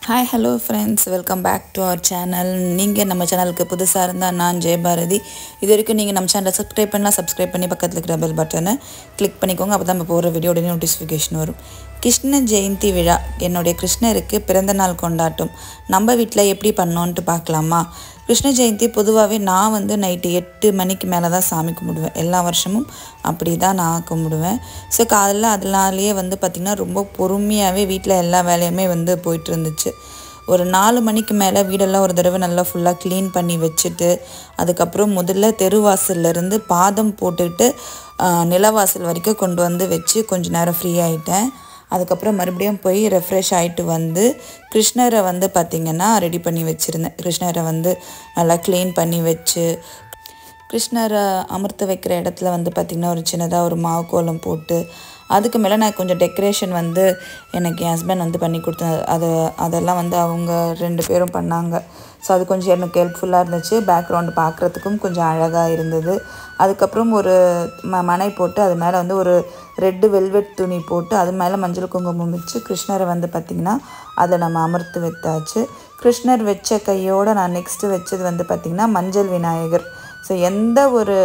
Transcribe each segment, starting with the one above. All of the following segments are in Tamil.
Hi, hello friends, welcome back to our channel. நீங்கள் நம்ம சேனலுக்கு புதுசாக இருந்தால் நான் ஜெயபாரதி. இது வரைக்கும் நீங்கள் நம்ம சேனலை சப்ஸ்கிரைப் பண்ணி பக்கத்தில் இருக்கிற பெல் பட்டனை கிளிக் பண்ணிக்கோங்க. அப்போ தான் நம்ம போகிற வீடியோட நோட்டிஃபிகேஷன் வரும். கிருஷ்ண ஜெயந்தி விழா, என்னுடைய கிருஷ்ணருக்கு பிறந்த நாள் கொண்டாட்டம் நம்ம வீட்டில் எப்படி பண்ணோன்ட்டு பார்க்கலாமா? கிருஷ்ண ஜெயந்தி பொதுவாகவே நான் நைட்டு 8 மணிக்கு மேலே தான் சாமி கும்பிடுவேன். எல்லா வருஷமும் அப்படி தான் நான் கும்பிடுவேன். ஸோ காலையில் அதனாலேயே பார்த்திங்கன்னா ரொம்ப பொறுமையாகவே வீட்டில் எல்லா வேலையுமே போயிட்டு இருந்துச்சு. ஒரு 4 மணிக்கு மேலே வீடெல்லாம் ஒரு தடவை நல்லா ஃபுல்லாக க்ளீன் பண்ணி வச்சுட்டு, அதுக்கப்புறம் முதல்ல தெருவாசல்லேருந்து பாதம் போட்டுக்கிட்டு நிலவாசல் வரைக்கும் கொண்டு வச்சு கொஞ்சம் நேரம் ஃப்ரீ ஆகிட்டேன். அதுக்கப்புறம் மறுபடியும் போய் ரெஃப்ரெஷ் ஆகிட்டு கிருஷ்ணரை பார்த்திங்கன்னா ரெடி பண்ணி வச்சுருந்தேன். கிருஷ்ணரை நல்லா க்ளீன் பண்ணி வச்சு, கிருஷ்ணரை அமர்த்த வைக்கிற இடத்துல பார்த்திங்கன்னா ஒரு சின்னதாக ஒரு மாவு கோலம் போட்டு, அதுக்கு மேலே நான் கொஞ்சம் டெக்கரேஷன் எனக்கு என் ஹஸ்பண்ட் பண்ணி கொடுத்தேன். அதெல்லாம் அவங்க 2 பேரும் பண்ணாங்க. ஸோ அது கொஞ்சம் எனக்கு ஹெல்ப்ஃபுல்லாக இருந்துச்சு. பேக்ரவுண்டு பார்க்குறதுக்கும் கொஞ்சம் அழகாக இருந்தது. அதுக்கப்புறம் ஒரு மனை போட்டு அது மேலே ஒரு ரெட்டு வெல்வெட் துணி போட்டு அது மேலே மஞ்சள் குங்குமம் வச்சு கிருஷ்ணரை பார்த்திங்கன்னா அதை நம்ம அமர்த்து வைத்தாச்சு. கிருஷ்ணர் வச்ச கையோடு நான் நெக்ஸ்ட்டு வச்சது பார்த்திங்கன்னா மஞ்சள் விநாயகர். ஸோ எந்த ஒரு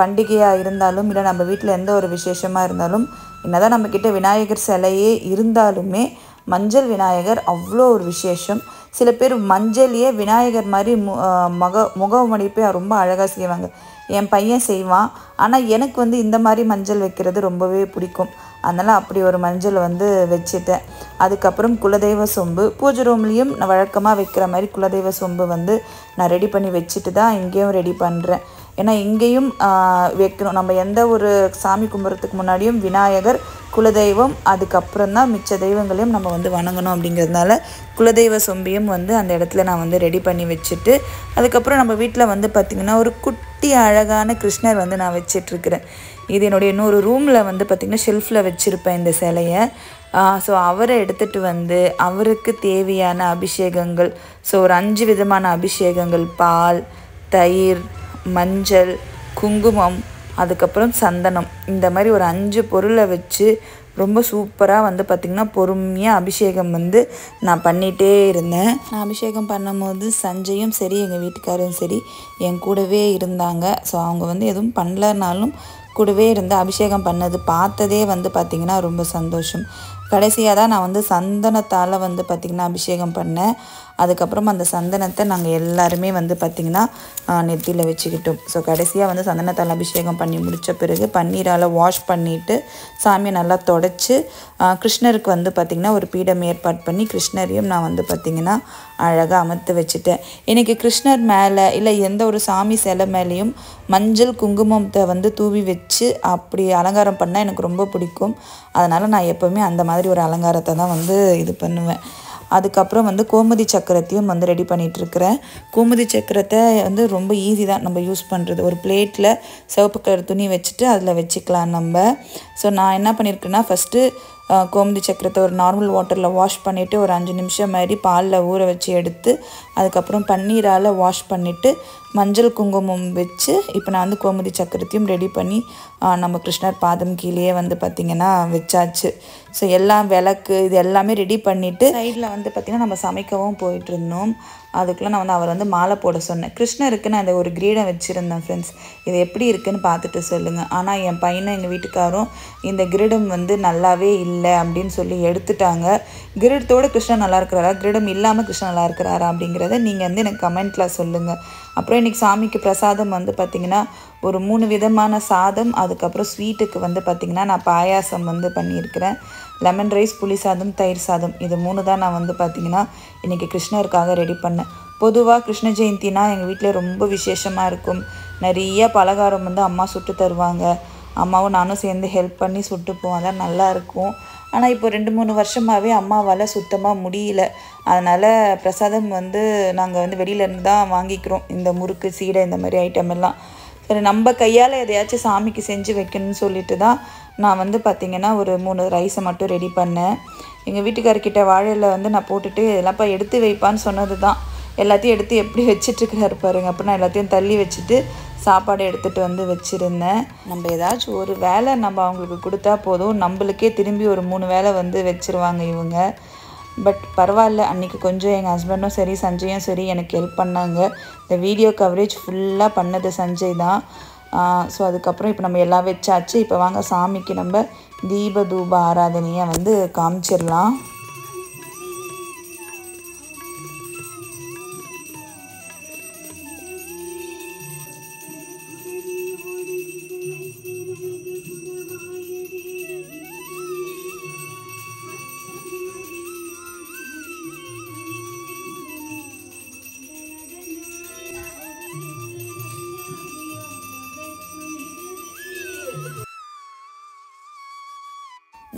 பண்டிகையாக இருந்தாலும் இல்லை நம்ம வீட்டில் எந்த ஒரு விசேஷமாக இருந்தாலும், என்னதான் நம்மக்கிட்ட விநாயகர் சிலையே இருந்தாலுமே மஞ்சள் விநாயகர் அவ்வளோ ஒரு விசேஷம். சில பேர் மஞ்சளையே விநாயகர் மாதிரி முகமடிப்பே ரொம்ப அழகாக செய்வாங்க. என் பையன் செய்வான். ஆனால் எனக்கு இந்த மாதிரி மஞ்சள் வைக்கிறது ரொம்பவே பிடிக்கும். அதனால் அப்படி ஒரு மஞ்சள் வச்சுட்டேன். அதுக்கப்புறம் குலதெய்வ சொம்பு பூஜை ரூம்லேயும் நான் வழக்கமாக வைக்கிற மாதிரி குலதெய்வ சொம்பு நான் ரெடி பண்ணி வச்சுட்டு தான் இங்கேயும் ரெடி பண்ணுறேன். ஏன்னா இங்கேயும் வைக்கணும். நம்ம எந்த ஒரு சாமி கும்பிட்றதுக்கு முன்னாடியும் விநாயகர், குலதெய்வம், அதுக்கப்புறம் தான் மிச்ச தெய்வங்களையும் நம்ம வணங்கணும். அப்படிங்கிறதுனால குலதெய்வ சொம்பியும் அந்த இடத்துல நான் ரெடி பண்ணி வச்சுட்டு, அதுக்கப்புறம் நம்ம வீட்டில் பார்த்திங்கன்னா ஒரு குட்டி அழகான கிருஷ்ணர் நான் வச்சிட்ருக்கிறேன். இது என்னுடைய இன்னொரு ரூமில் பார்த்திங்கன்னா ஷெல்ஃபில் வச்சுருப்பேன் இந்த சிலையை. ஸோ அவரை எடுத்துகிட்டு அவருக்கு தேவையான அபிஷேகங்கள், ஸோ ஒரு 5 விதமான அபிஷேகங்கள், பால், தயிர், மஞ்சள், குங்குமம், அதுக்கப்புறம் சந்தனம், இந்த மாதிரி ஒரு 5 பொருளை வச்சு ரொம்ப சூப்பராக பார்த்திங்கன்னா பொறுமையாக அபிஷேகம் நான் பண்ணிகிட்டே இருந்தேன். நான் அபிஷேகம் பண்ணும்போது சஞ்சயும் சரி எங்கள் வீட்டுக்காரரும் சரி என் கூடவே இருந்தாங்க. ஸோ அவங்க எதுவும் பண்ணலனாலும் கூடவே இருந்து அபிஷேகம் பண்ணது பார்த்ததே பார்த்திங்கன்னா ரொம்ப சந்தோஷம். கடைசியாக தான் நான் சந்தனத்தால் பார்த்திங்கன்னா அபிஷேகம் பண்ணேன். அதுக்கப்புறம் அந்த சந்தனத்தை நாங்கள் எல்லாருமே பார்த்திங்கன்னா நெத்தியில் வச்சுக்கிட்டோம். ஸோ கடைசியாக சந்தனத்தால் அபிஷேகம் பண்ணி முடித்த பிறகு பன்னீரால் வாஷ் பண்ணிவிட்டு சாமியை நல்லா தொடச்சி கிருஷ்ணருக்கு பார்த்திங்கன்னா ஒரு பீடம் ஏற்பாடு பண்ணி கிருஷ்ணரையும் நான் பார்த்திங்கன்னா அழகாக அமர்த்து வச்சுட்டேன். எனக்கு கிருஷ்ணர் மேலே இல்லை எந்த ஒரு சாமி சிலை மேலேயும் மஞ்சள் குங்குமத்தை தூவி வச்சு அப்படி அலங்காரம் பண்ணால் எனக்கு ரொம்ப பிடிக்கும். அதனால் நான் எப்போவுமே அந்த மாதிரி ஒரு அலங்காரத்தை தான் இது பண்ணுவேன். அதுக்கப்புறம் கோமதி சக்கரத்தையும் ரெடி பண்ணிகிட்ருக்கிறேன். கோமதி சக்கரத்தை ரொம்ப ஈஸி தான் நம்ம யூஸ் பண்ணுறது. ஒரு பிளேட்டில் சிவப்பு கலர் துணி வச்சுட்டு அதில் வச்சுக்கலாம் நம்ம. ஸோ நான் என்ன பண்ணியிருக்கேன்னா ஃபஸ்ட்டு கோமதி சக்கரத்தை ஒரு நார்மல் வாட்டரில் வாஷ் பண்ணிவிட்டு ஒரு 5 நிமிஷம் மாதிரி பாலில் ஊற வச்சு எடுத்து, அதுக்கப்புறம் பன்னீரால் வாஷ் பண்ணிவிட்டு மஞ்சள் குங்குமம் வச்சு இப்போ நான் கோமதி சக்கரத்தையும் ரெடி பண்ணி நம்ம கிருஷ்ணர் பாதம் கீழே பார்த்திங்கன்னா வச்சாச்சு. ஸோ எல்லாம் விளக்கு இது எல்லாமே ரெடி பண்ணிவிட்டு சைடில் பார்த்திங்கன்னா நம்ம சமைக்கவும் போயிட்டுருந்தோம். அதுக்குள்ளே நான் அவர் மாலை போட சொன்னேன். கிருஷ்ணருக்கு நான் இந்த ஒரு கிரீடம் வச்சுருந்தேன் ஃப்ரெண்ட்ஸ். இது எப்படி இருக்குதுன்னு பார்த்துட்டு சொல்லுங்கள். ஆனால் என் பையனும் எங்கள் வீட்டுக்காரும் இந்த கிரீடம் நல்லாவே இல்லை அப்படின்னு சொல்லி எடுத்துட்டாங்க. கிரீடத்தோடு கிருஷ்ணன் நல்லா இருக்கிறாரா, கிரீடம் இல்லாமல் கிருஷ்ணன் நல்லா இருக்கிறாரா அப்படிங்கிறத நீங்கள் எனக்கு கமெண்ட்டில் சொல்லுங்கள். அப்புறம் இன்றைக்கி சாமிக்கு பிரசாதம் பார்த்திங்கன்னா ஒரு 3 விதமான சாதம், அதுக்கப்புறம் ஸ்வீட்டுக்கு பார்த்திங்கன்னா நான் பாயாசம் பண்ணியிருக்கிறேன். லெமன் ரைஸ், புளி சாதம், தயிர் சாதம், இது 3 தான் நான் பார்த்திங்கன்னா இன்றைக்கி கிருஷ்ணருக்காக ரெடி பண்ணேன். பொதுவாக கிருஷ்ண ஜெயந்தினா எங்கள் வீட்டில் ரொம்ப விசேஷமாக இருக்கும். நிறைய பலகாரம் அம்மா சுட்டு தருவாங்க. அம்மாவும் நானும் சேர்ந்து ஹெல்ப் பண்ணி சுட்டுப்போம். அதான் நல்லாயிருக்கும். ஆனால் இப்போ 2-3 வருஷமாகவே அம்மாவால் சுத்தமாக முடியல. அதனால் பிரசாதம் நாங்கள் வெளியிலேருந்து தான் வாங்கிக்கிறோம். இந்த முறுக்கு, சீடை, இந்த மாதிரி ஐட்டம் எல்லாம். சரி, நம்ம கையால் எதையாச்சும் சாமிக்கு செஞ்சு வைக்கணும்னு சொல்லிட்டு தான் நான் பார்த்திங்கன்னா ஒரு 3 ரைஸை மட்டும் ரெடி பண்ணேன். எங்கள் வீட்டுக்காரர்கிட்ட வாழையில் நான் போட்டுட்டு எல்லாப்பா எடுத்து வைப்பான்னு சொன்னது தான். எல்லாத்தையும் எடுத்து எப்படி வச்சிட்ருக்கிறாரு பாருங்க. அப்போ நான் எல்லாத்தையும் தள்ளி வச்சுட்டு சாப்பாடு எடுத்துகிட்டு வச்சுருந்தேன். நம்ம ஏதாச்சும் ஒரு வேலை நம்ம அவங்களுக்கு கொடுத்தா போதும், நம்மளுக்கே திரும்பி ஒரு 3 வேலை வச்சுருவாங்க இவங்க. பட் பரவாயில்ல, அன்றைக்கி கொஞ்சம் எங்கள் ஹஸ்பண்டும் சரி சஞ்சயும் சரி எனக்கு ஹெல்ப் பண்ணாங்க. இந்த வீடியோ கவரேஜ் ஃபுல்லாக பண்ணது சஞ்சய் தான். ஸோ அதுக்கப்புறம் இப்போ நம்ம எல்லாம் வச்சாச்சு. இப்போ வாங்க சாமிக்கு நம்ம தீப தூப ஆராதனையை வந்து காமிச்சிடலாம்.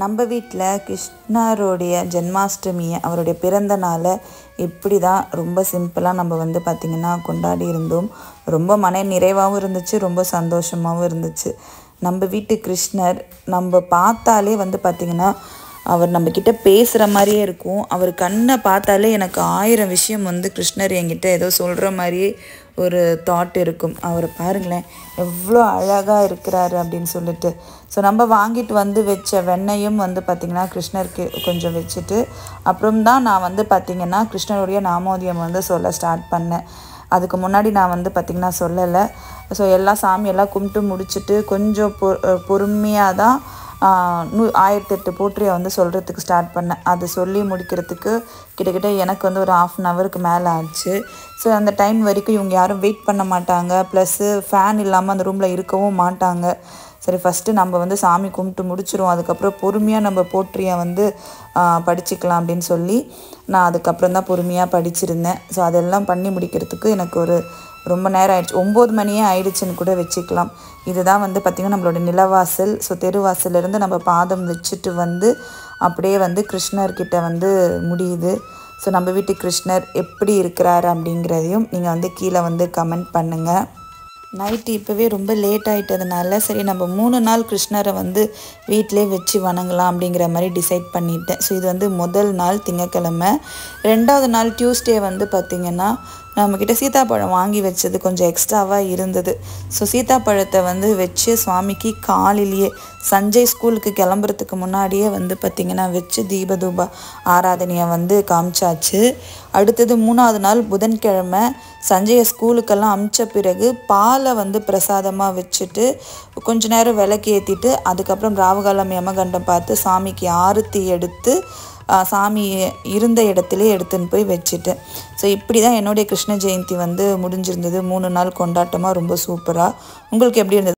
நம்ம வீட்டில் கிருஷ்ணருடைய ஜென்மாஷ்டமியை, அவருடைய பிறந்த நாளை இப்படி தான் ரொம்ப சிம்பிளாக நம்ம வந்து பார்த்திங்கன்னா கொண்டாடி இருந்தோம். ரொம்ப மன நிறைவாகவும் இருந்துச்சு, ரொம்ப சந்தோஷமாகவும் இருந்துச்சு. நம்ம வீட்டு கிருஷ்ணர் நம்ம பார்த்தாலே வந்து பார்த்திங்கன்னா அவர் நம்மக்கிட்ட பேசுகிற மாதிரியே இருக்கும். அவர் கண்ணை பார்த்தாலே எனக்கு 1000 விஷயம் வந்து கிருஷ்ணர் என்கிட்ட ஏதோ சொல்கிற மாதிரியே ஒரு தாட் இருக்கும். அவரை பாருங்களேன் எவ்வளோ அழகாக இருக்கிறாரு அப்படின்னு சொல்லிட்டு. ஸோ நம்ம வாங்கிட்டு வந்து வச்ச வெண்ணையும் வந்து பார்த்திங்கன்னா கிருஷ்ணருக்கு கொஞ்சம் வச்சுட்டு அப்புறம் தான் நான் வந்து பார்த்திங்கன்னா கிருஷ்ணருடைய நாமோதியம் வந்து சொல்ல ஸ்டார்ட் பண்ணேன். அதுக்கு முன்னாடி நான் வந்து பார்த்திங்கன்னா சொல்லலை. ஸோ எல்லாம் சாமியெல்லாம் கும்பிட்டு முடிச்சுட்டு கொஞ்சம் பொறுமையாக தான் 1008 போற்றியை வந்து சொல்கிறதுக்கு ஸ்டார்ட் பண்ணேன். அது சொல்லி முடிக்கிறதுக்கு கிட்டத்தட்ட எனக்கு வந்து ஒரு 1/2 ஹவருக்கு மேலே ஆச்சு. ஸோ அந்த டைம் வரைக்கும் இவங்க யாரும் வெயிட் பண்ண மாட்டாங்க, ப்ளஸ்ஸு ஃபேன் இல்லாமல் அந்த ரூமில் இருக்கவும் மாட்டாங்க. சரி ஃபஸ்ட்டு நம்ம வந்து சாமி கும்பிட்டு முடிச்சிருவோம், அதுக்கப்புறம் பொறுமையாக நம்ம போற்றியை வந்து படிச்சுக்கலாம் அப்படின்னு சொல்லி நான் அதுக்கப்புறம் தான் பொறுமையாக படிச்சிருந்தேன். ஸோ அதெல்லாம் பண்ணி முடிக்கிறதுக்கு எனக்கு ஒரு ரொம்ப நேரம் ஆயிடுச்சு. 9 மணியே ஆயிடுச்சுன்னு கூட வச்சுக்கலாம். இதுதான் வந்து பார்த்திங்கன்னா நம்மளோட நிலவாசல். ஸோ தெருவாசல்லேருந்து நம்ம பாதம் வச்சுட்டு வந்து அப்படியே வந்து கிருஷ்ணர்கிட்ட வந்து முடியுது. ஸோ நம்ம வீட்டு கிருஷ்ணர் எப்படி இருக்கிறார் அப்படிங்கிறதையும் நீங்கள் வந்து கீழே வந்து கமெண்ட் பண்ணுங்கள். நைட்டு இப்போவே ரொம்ப லேட் ஆகிட்டதுனால சரி நம்ம 3 நாள் கிருஷ்ணரை வந்து வீட்டிலே வச்சு வணங்கலாம் அப்படிங்கிற மாதிரி டிசைட் பண்ணிட்டேன். ஸோ இது வந்து முதல் நாள் திங்கக்கிழமை. 2வது நாள் டியூஸ்டே வந்து பார்த்திங்கன்னா நம்மக்கிட்ட சீத்தாப்பழம் வாங்கி வச்சது கொஞ்சம் எக்ஸ்ட்ராவாக இருந்தது. ஸோ சீத்தாப்பழத்தை வந்து வச்சு சுவாமிக்கு காலையிலேயே சஞ்சய் ஸ்கூலுக்கு கிளம்புறதுக்கு முன்னாடியே வந்து பார்த்திங்கன்னா வச்சு தீபதூப ஆராதனையை வந்து காமிச்சாச்சு. அடுத்தது 3வது நாள் புதன்கிழமை சஞ்சயை ஸ்கூலுக்கெல்லாம் அமிச்ச பிறகு பாலை வந்து பிரசாதமாக வச்சுட்டு கொஞ்ச நேரம் விளக்கு ஏற்றிட்டு அதுக்கப்புறம் ராவுகாலம் யமகண்டம் பார்த்து சாமிக்கு ஆரத்தி எடுத்து சாமி இருந்த இடத்துல எடுத்துன்னு போய் வச்சுட்டேன். ஸோ இப்படி தான் என்னுடைய கிருஷ்ண ஜெயந்தி வந்து முடிஞ்சிருந்தது. 3 நாள் கொண்டாட்டமாக ரொம்ப சூப்பராக. உங்களுக்கு எப்படி இருந்தது?